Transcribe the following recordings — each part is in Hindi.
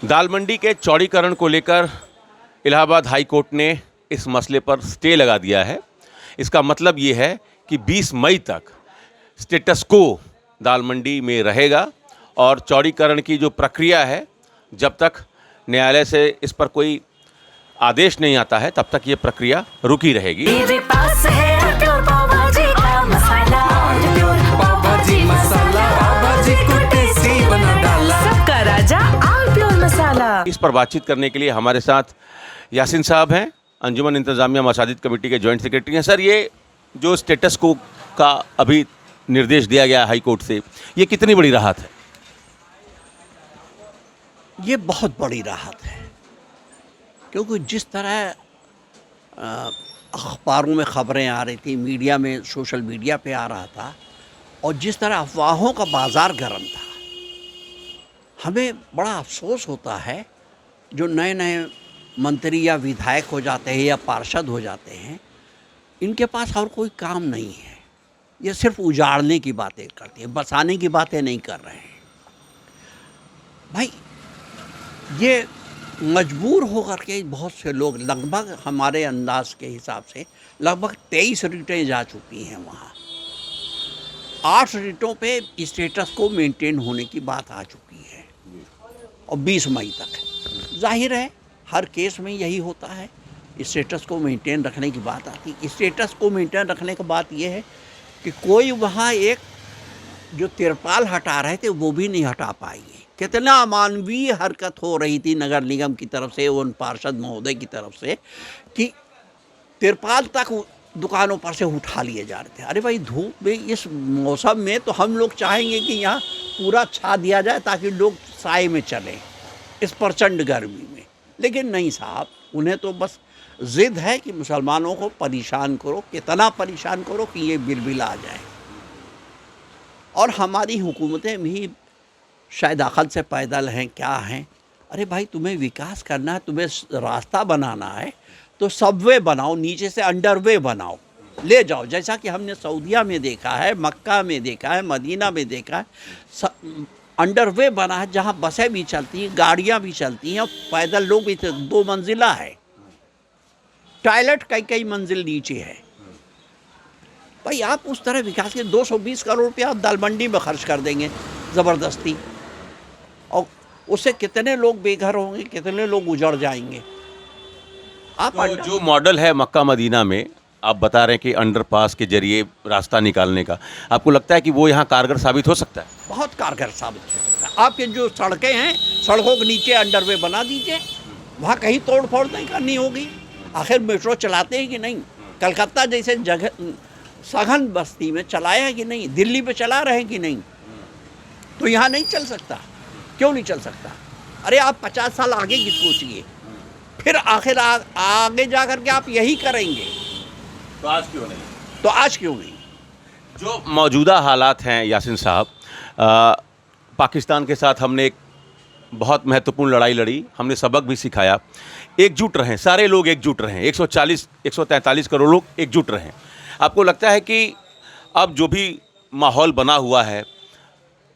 दाल मंडी के चौड़ीकरण को लेकर इलाहाबाद हाई कोर्ट ने इस मसले पर स्टे लगा दिया है। इसका मतलब ये है कि 20 मई तक स्टेटस को दाल मंडी में रहेगा और चौड़ीकरण की जो प्रक्रिया है, जब तक न्यायालय से इस पर कोई आदेश नहीं आता है तब तक ये प्रक्रिया रुकी रहेगी। मेरे पास है प्योर पाव भाजी का मसाला, प्योर पाव भाजी मसाला, पाव भाजी को टेस्टी बना डाला, सबका राजा आल प्योर मसाला। इस पर बातचीत करने के लिए हमारे साथ यासीन साहब हैं, अंजुमन इंतजामिया मसाजिद कमेटी के जॉइंट सेक्रेटरी हैं। सर, ये जो स्टेटस को का अभी निर्देश दिया गया हाई कोर्ट से, ये कितनी बड़ी राहत है? ये बहुत बड़ी राहत है, क्योंकि जिस तरह अखबारों में ख़बरें आ रही थी, मीडिया में, सोशल मीडिया पे आ रहा था, और जिस तरह अफवाहों का बाज़ार गर्म था, हमें बड़ा अफसोस होता है जो नए नए मंत्री या विधायक हो जाते हैं या पार्षद हो जाते हैं, इनके पास और कोई काम नहीं है। ये सिर्फ उजाड़ने की बातें करते हैं, बसाने की बातें नहीं कर रहे हैं। भाई, ये मजबूर होकर के बहुत से लोग, लगभग हमारे अंदाज के हिसाब से लगभग 23 रिटें जा चुकी हैं वहाँ। 8 रिटों पे स्टेटस को मेंटेन होने की बात आ चुकी है और 20 मई तक है। जाहिर है हर केस में यही होता है, स्टेटस को मेंटेन रखने की बात आती है। स्टेटस को मेंटेन रखने की बात यह है कि कोई वहाँ एक जो तिरपाल हटा रहे थे वो भी नहीं हटा पाएंगे। कितना अमानवीय हरकत हो रही थी नगर निगम की तरफ से, उन पार्षद महोदय की तरफ से, कि तिरपाल तक दुकानों पर से उठा लिए जा रहे थे। अरे भाई, धूप में इस मौसम में तो हम लोग चाहेंगे कि यहाँ पूरा छा दिया जाए ताकि लोग साए में चलें इस प्रचंड गर्मी में, लेकिन नहीं साहब, उन्हें तो बस ज़िद है कि मुसलमानों को परेशान करो, कितना परेशान करो कि ये बिल आ जाए। और हमारी हुकूमतें भी शायद अकल से पैदल हैं, क्या हैं। अरे भाई, तुम्हें विकास करना है, तुम्हें रास्ता बनाना है तो सबवे बनाओ, नीचे से अंडरवे बनाओ, ले जाओ। जैसा कि हमने सऊदीया में देखा है, मक्का में देखा है, मदीना में देखा है, अंडरवे बना है जहाँ बसें भी चलती हैं, गाड़ियाँ भी चलती हैं और पैदल लोग भी। 2 मंजिला है, टॉयलेट कई मंजिल नीचे है। भाई, आप उस तरह विकास के 220 करोड़ रुपया आप दाल मंडी में खर्च कर देंगे ज़बरदस्ती, और उससे कितने लोग बेघर होंगे, कितने लोग उजड़ जाएंगे। आप तो जो मॉडल है मक्का मदीना में, आप बता रहे हैं कि अंडरपास के जरिए रास्ता निकालने का, आपको लगता है कि वो यहाँ कारगर साबित हो सकता है? बहुत कारगर साबित हो सकता है। आपके जो सड़कें हैं, सड़कों के नीचे अंडरवे बना दीजिए, वहाँ कहीं तोड़ फोड़ नहीं करनी होगी। आखिर मेट्रो चलाते हैं कि नहीं? कलकत्ता जैसे जगह सघन बस्ती में चलाया है कि नहीं? दिल्ली में चला रहे हैं कि नहीं? तो यहाँ नहीं चल सकता। क्यों नहीं चल सकता? अरे आप 50 साल आगे की सोचिए, फिर आखिर आगे जा कर के आप यही करेंगे, तो आज क्यों नहीं? तो आज क्यों नहीं? जो मौजूदा हालात हैं यासीन साहब, पाकिस्तान के साथ हमने एक बहुत महत्वपूर्ण लड़ाई लड़ी, हमने सबक भी सिखाया। एकजुट रहें, सारे लोग एकजुट रहें, 143 करोड़ लोग एकजुट रहें। आपको लगता है कि अब जो भी माहौल बना हुआ है,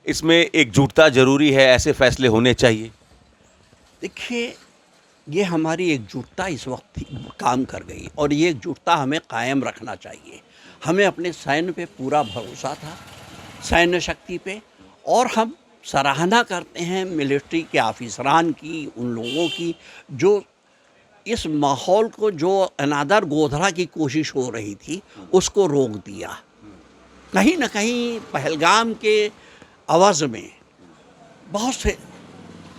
इसमें एकजुटता ज़रूरी है, ऐसे फैसले होने चाहिए? देखिए, ये हमारी एकजुटता इस वक्त काम कर गई और ये एकजुटता हमें कायम रखना चाहिए। हमें अपने सैन्य पे पूरा भरोसा था, सैन्य शक्ति पे, और हम सराहना करते हैं मिलिट्री के ऑफिसरान की, उन लोगों की जो इस माहौल को, जो अनादर गोधरा की कोशिश हो रही थी, उसको रोक दिया। कहीं ना कहीं पहलगाम के आवाज़ में बहुत से,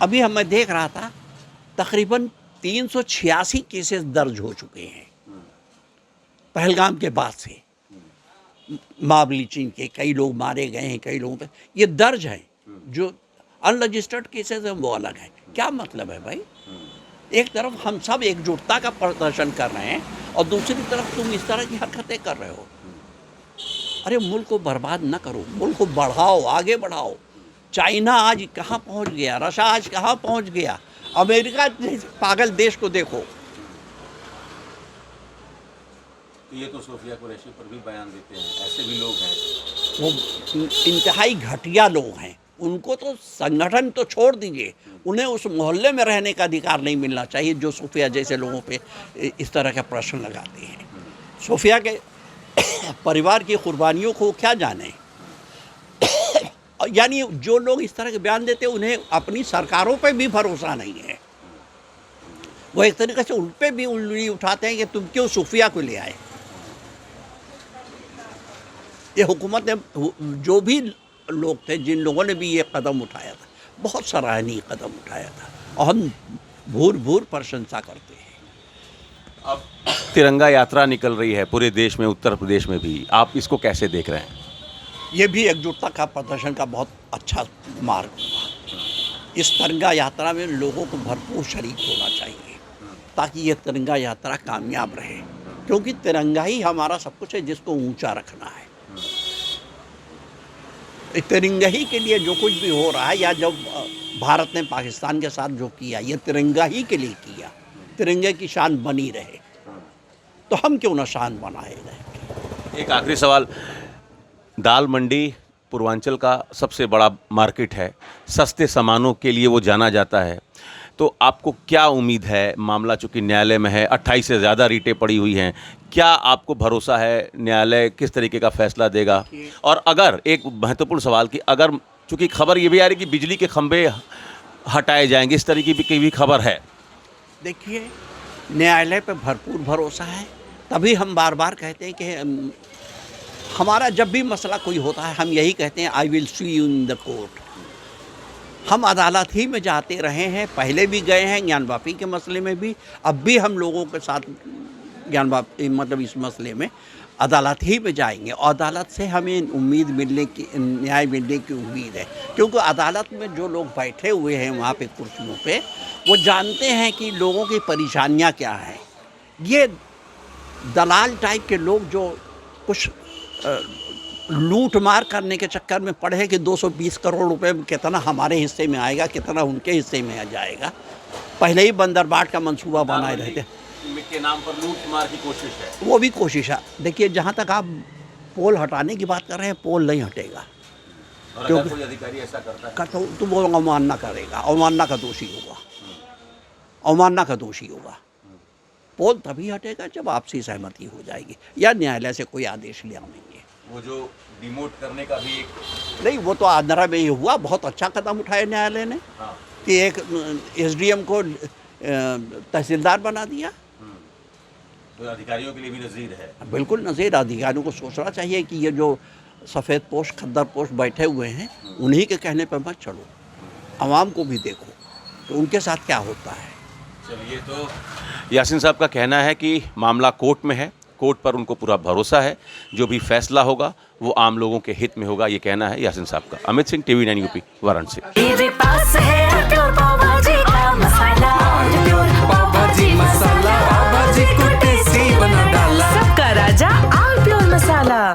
अभी मैं देख रहा था, तकरीबन 386 केसेस दर्ज हो चुके हैं पहलगाम के बाद से। मॉब लिंचिंग के कई लोग मारे गए हैं, कई लोगों पे ये दर्ज है। जो अनरजिस्टर्ड केसेस हैं वो अलग है। क्या मतलब है भाई? एक तरफ हम सब एकजुटता का प्रदर्शन कर रहे हैं और दूसरी तरफ तुम इस तरह की हरकतें कर रहे हो। अरे, मुल्क को बर्बाद न करो, मुल्क को बढ़ाओ, आगे बढ़ाओ। चाइना आज कहाँ पहुँच गया, रशिया आज कहाँ पहुँच गया, अमेरिका पागल देश को देखो। ये तो सोफिया कुरैशी पर भी बयान देते हैं, ऐसे भी लोग हैं। वो इंतहाई घटिया लोग हैं, उनको तो संगठन तो छोड़ दीजिए, उन्हें उस मोहल्ले में रहने का अधिकार नहीं मिलना चाहिए जो सूफिया जैसे लोगों पे इस तरह के प्रश्न लगाते हैं। सूफिया के परिवार की कुर्बानियों को क्या जाने। यानी जो लोग इस तरह के बयान देते हैं उन्हें अपनी सरकारों पे भी भरोसा नहीं है। वो एक तरीके से उन पे भी उंगली उठाते हैं कि तुम क्यों सूफिया को ले आए। ये हुकूमत ने, जो भी लोग थे जिन लोगों ने भी ये कदम उठाया था, बहुत सराहनीय कदम उठाया था और हम भूर भूर प्रशंसा करते हैं। अब तिरंगा यात्रा निकल रही है पूरे देश में, उत्तर प्रदेश में भी, आप इसको कैसे देख रहे हैं? ये भी एकजुटता का प्रदर्शन का बहुत अच्छा मार्ग हुआ। इस तिरंगा यात्रा में लोगों को भरपूर शरीक होना चाहिए ताकि ये तिरंगा यात्रा कामयाब रहे, क्योंकि तिरंगा ही हमारा सब कुछ है जिसको ऊंचा रखना है। तिरंगा ही के लिए जो कुछ भी हो रहा है, या जब भारत ने पाकिस्तान के साथ जो किया, ये तिरंगा ही के लिए किया। तिरंगे की शान बनी रहे तो हम क्यों ना शान बनाए रहे। एक आखिरी सवाल, दाल मंडी पूर्वांचल का सबसे बड़ा मार्केट है, सस्ते सामानों के लिए वो जाना जाता है, तो आपको क्या उम्मीद है? मामला चूँकि न्यायालय में है, 28 से ज़्यादा रीटें पड़ी हुई हैं, क्या आपको भरोसा है न्यायालय किस तरीके का फैसला देगा? और अगर, एक महत्वपूर्ण सवाल कि अगर, चूँकि खबर ये भी आ रही कि बिजली के खंभे हटाए जाएंगे, इस तरीके की भी खबर है। देखिए, न्यायालय पे भरपूर भरोसा है, तभी हम बार बार कहते हैं कि हमारा जब भी मसला कोई होता है हम यही कहते हैं, I will see you in the court. हम अदालत ही में जाते रहे हैं, पहले भी गए हैं ज्ञानवापी के मसले में भी, अब भी हम लोगों के साथ ज्ञानवापी मतलब इस मसले में अदालत ही में जाएंगे। और अदालत से हमें उम्मीद मिलने की, न्याय मिलने की उम्मीद है, क्योंकि अदालत में जो लोग बैठे हुए हैं वहाँ पे कुर्सियों पे, वो जानते हैं कि लोगों की परेशानियाँ क्या हैं। ये दलाल टाइप के लोग जो कुछ लूट मार करने के चक्कर में पड़े हैं कि 220 करोड़ रुपए कितना हमारे हिस्से में आएगा, कितना उनके हिस्से में आ जाएगा, पहले ही बंदरबाट का मंसूबा बनाए रहते के नाम पर लूट मार की कोशिश है। वो भी कोशिश है। देखिए, जहाँ तक आप पोल हटाने की बात कर रहे हैं, पोल नहीं हटेगा, और अगर कोई अधिकारी ऐसा करता है तो वो अवमानना करेगा, अवमानना का दोषी होगा, अवमानना का दोषी होगा। पोल तभी हटेगा जब आपसी सहमति हो जाएगी या न्यायालय से कोई आदेश ले आएंगे। वो जो डिमोट करने का भी एक, नहीं, वो तो आंध्रा में ही हुआ, बहुत अच्छा कदम उठाया न्यायालय ने। हाँ, कि एक एसडीएम को तहसीलदार बना दिया। तो अधिकारियों के लिए भी नज़ीर है। बिल्कुल नज़ीर। अधिकारियों को सोचना चाहिए कि ये जो सफ़ेद पोश, खद्दर पोश बैठे हुए हैं, उन्हीं के कहने पर मत चलो, आवाम को भी देखो तो उनके साथ क्या होता है। चलिए, तो यासीन साहब का कहना है कि मामला कोर्ट में है, कोर्ट पर उनको पूरा भरोसा है, जो भी फैसला होगा वो आम लोगों के हित में होगा, ये कहना है यासीन साहब का। Amit Singh, TV9 UP, Varanasi. मेरे पास है